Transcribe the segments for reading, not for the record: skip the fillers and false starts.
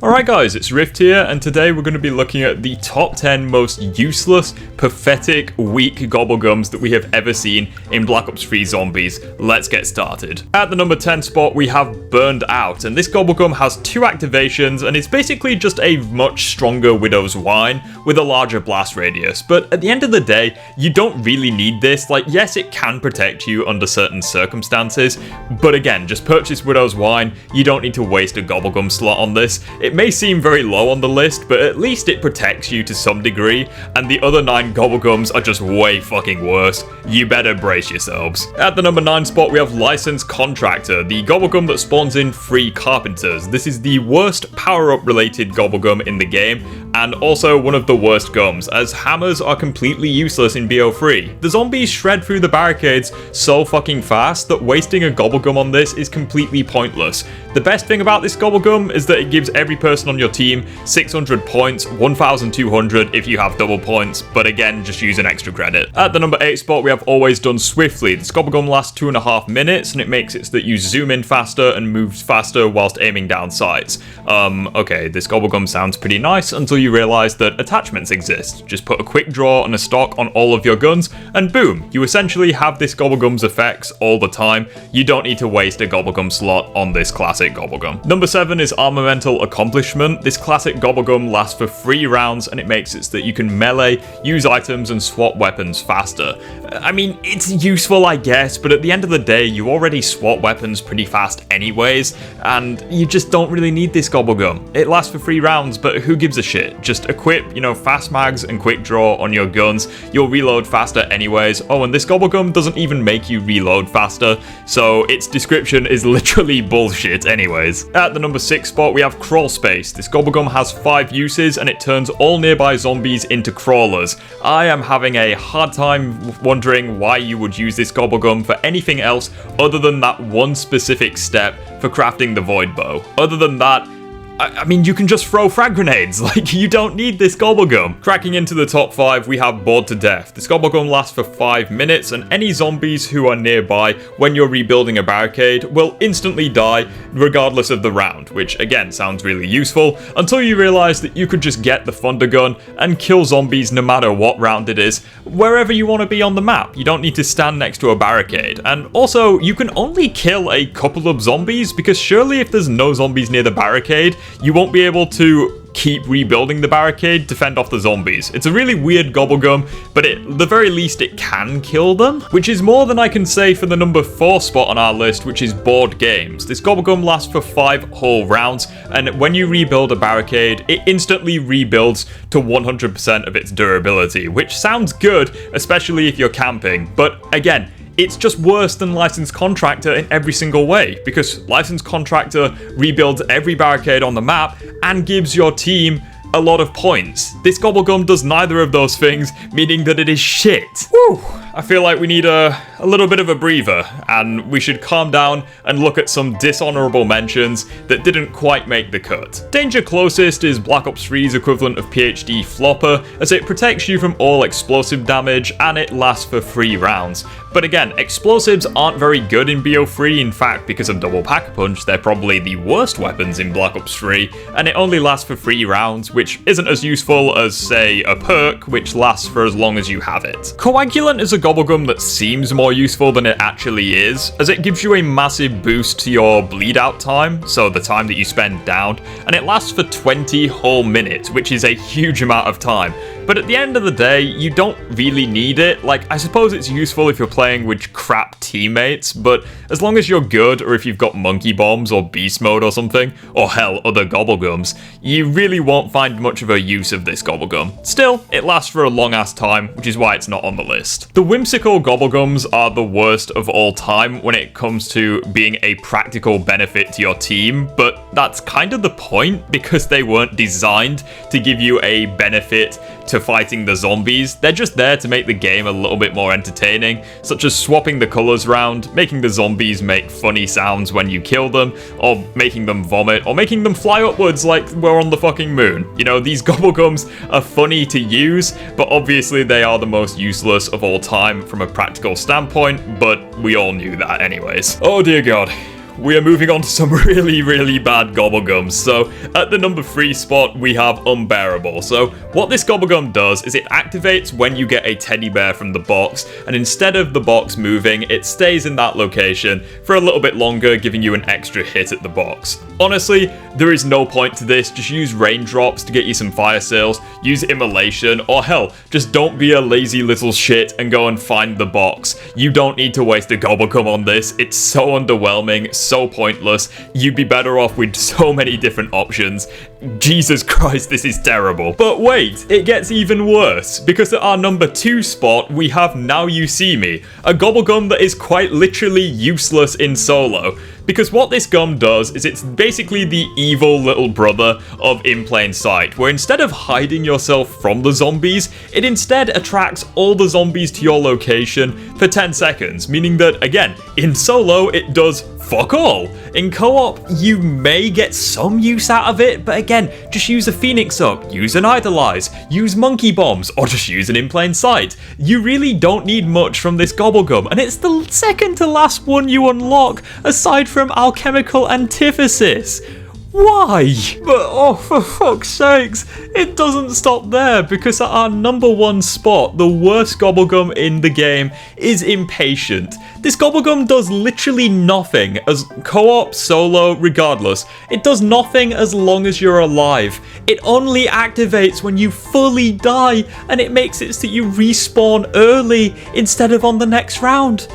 Alright guys, it's Rift here, and today we're going to be looking at the top 10 most useless, pathetic, weak Gobblegums that we have ever seen in Black Ops 3 Zombies. Let's get started. At the number 10 spot, we have Burned Out, and this Gobblegum has 2 activations, and it's basically just a much stronger Widow's Wine with a larger blast radius. But at the end of the day, you don't really need this. Like, yes, it can protect you under certain circumstances, but again, just purchase Widow's Wine. You don't need to waste a Gobblegum slot on this. It may seem very low on the list, but at least it protects you to some degree, and the other 9 Gobblegums are just way fucking worse. You better brace yourselves. At the number 9 spot, we have Licensed Contractor, the Gobblegum that spawns in free carpenters. This is the worst power-up related Gobblegum in the game, and also one of the worst gums, as hammers are completely useless in BO3. The zombies shred through the barricades so fucking fast that wasting a Gobblegum on this is completely pointless. The best thing about this Gobblegum is that it gives every person on your team 600 points, 1,200 if you have double points, but again, just use an extra credit. At the number 8 spot, we have Always Done Swiftly. This Gobblegum lasts 2.5 minutes, and it makes it so that you zoom in faster and moves faster whilst aiming down sights. Okay, this Gobblegum sounds pretty nice until you realize that attachments exist. Just put a quick draw and a stock on all of your guns, and boom, you essentially have this Gobblegum's effects all the time. You don't need to waste a Gobblegum slot on this classic Gobblegum. Number 7 is Armamental Accomplishment. This classic Gobblegum lasts for 3 rounds, and it makes it so that you can melee, use items, and swap weapons faster. I mean, it's useful, I guess, but at the end of the day, you already swap weapons pretty fast anyways, and you just don't really need this Gobblegum. It lasts for 3 rounds, but who gives a shit? Just equip, fast mags and quick draw on your guns. You'll reload faster anyways. Oh, and this Gobblegum doesn't even make you reload faster, so its description is literally bullshit anyways. At the number 6 spot, we have Crawl Space. This Gobblegum has 5 uses, and it turns all nearby zombies into crawlers. I am having a hard time wondering why you would use this Gobblegum for anything else other than that one specific step for crafting the Void Bow. Other than that, I mean, you can just throw frag grenades, like, you don't need this Gobblegum. Cracking into the top 5, we have Bored to Death. This Gobblegum lasts for 5 minutes, and any zombies who are nearby when you're rebuilding a barricade will instantly die regardless of the round, which again sounds really useful, until you realize that you could just get the Thunder Gun and kill zombies no matter what round it is, wherever you want to be on the map. You don't need to stand next to a barricade. And also, you can only kill a couple of zombies, because surely if there's no zombies near the barricade, you won't be able to keep rebuilding the barricade to fend off the zombies. It's a really weird Gobblegum, but at the very least it can kill them, which is more than I can say for the number 4 spot on our list, which is Board Games. This Gobblegum lasts for 5 whole rounds, and when you rebuild a barricade, it instantly rebuilds to 100% of its durability, which sounds good, especially if you're camping, but again, it's just worse than Licensed Contractor in every single way, because Licensed Contractor rebuilds every barricade on the map and gives your team a lot of points. This Gobblegum does neither of those things, meaning that it is shit. Whew, I feel like we need a little bit of a breather, and we should calm down and look at some dishonorable mentions that didn't quite make the cut. Danger closest is Black Ops 3's equivalent of PhD Flopper, as it protects you from all explosive damage, and it lasts for 3 rounds. But again, explosives aren't very good in BO3, in fact, because of Double Pack-a-Punch, they're probably the worst weapons in Black Ops 3, and it only lasts for 3 rounds, which isn't as useful as, say, a perk, which lasts for as long as you have it. Coagulant is a Gobblegum that seems more useful than it actually is, as it gives you a massive boost to your bleed out time, so the time that you spend down, and it lasts for 20 whole minutes, which is a huge amount of time. But at the end of the day, you don't really need it. Like, I suppose it's useful if you're playing with crap teammates, but as long as you're good, or if you've got monkey bombs or beast mode or something, or hell, other Gobblegums, you really won't find much of a use of this Gobblegum. Still, it lasts for a long ass time, which is why it's not on the list. The whimsical Gobblegums are the worst of all time when it comes to being a practical benefit to your team, but that's kind of the point, because they weren't designed to give you a benefit to fighting the zombies. They're just there to make the game a little bit more entertaining, such as swapping the colors around, making the zombies make funny sounds when you kill them, or making them vomit, or making them fly upwards like we're on the fucking moon. These Gobblegums are funny to use, but obviously they are the most useless of all time from a practical standpoint, but we all knew that anyways. Oh dear god. we are moving on to some really, really bad Gobblegums. So, at the number 3 spot, we have Unbearable. So, what this Gobblegum does is it activates when you get a teddy bear from the box, and instead of the box moving, it stays in that location for a little bit longer, giving you an extra hit at the box. Honestly, there is no point to this. Just use raindrops to get you some fire sales, use immolation, or hell, just don't be a lazy little shit and go and find the box. You don't need to waste a Gobblegum on this. It's so underwhelming, so pointless. You'd be better off with so many different options. Jesus Christ, this is terrible. But wait, it gets even worse, because at our number 2 spot, we have Now You See Me, a Gobblegum that is quite literally useless in solo. Because what this gum does is it's basically the evil little brother of In Plain Sight, where instead of hiding yourself from the zombies, it instead attracts all the zombies to your location for 10 seconds, meaning that, again, in solo, it does fuck all. In co-op, you may get some use out of it, but again, just use a Phoenix up, use an Idolize, use Monkey Bombs, or just use an In Plain Sight. You really don't need much from this Gobblegum, and it's the second to last one you unlock, aside from Alchemical Antithesis. Why? But oh, for fuck's sakes, it doesn't stop there, because at our number 1 spot, the worst Gobblegum in the game is Impatient. This Gobblegum does literally nothing, as co-op, solo, regardless. It does nothing as long as you're alive. It only activates when you fully die, and it makes it so that you respawn early instead of on the next round.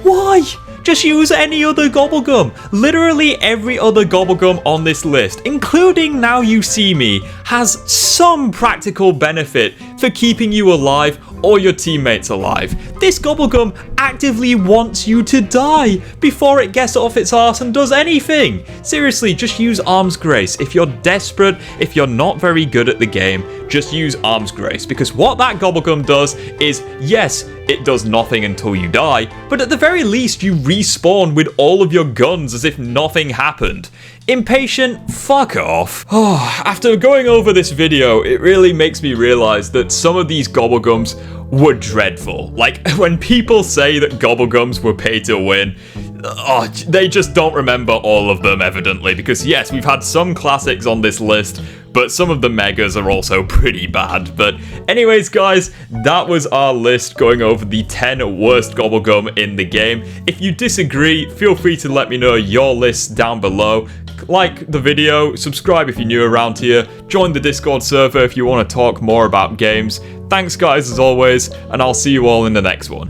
Why? Just use any other Gobblegum. Literally every other Gobblegum on this list, including Now You See Me, has some practical benefit for keeping you alive or your teammates alive. This Gobblegum actively wants you to die before it gets off its arse and does anything. Seriously, just use Arms Grace. If you're desperate, if you're not very good at the game, just use Arms Grace, because what that Gobblegum does is, yes, it does nothing until you die, but at the very least you respawn with all of your guns as if nothing happened. Impatient, fuck off. Oh, after going over this video, it really makes me realize that some of these Gobblegums were dreadful. Like, when people say that Gobblegums were pay to win, they just don't remember all of them, evidently, because yes, we've had some classics on this list, but some of the megas are also pretty bad. But anyways, guys, that was our list going over the 10 worst Gobblegum in the game. If you disagree, feel free to let me know your list down below. Like the video, subscribe if you're new around here, join the Discord server if you want to talk more about games. Thanks guys as always, and I'll see you all in the next one.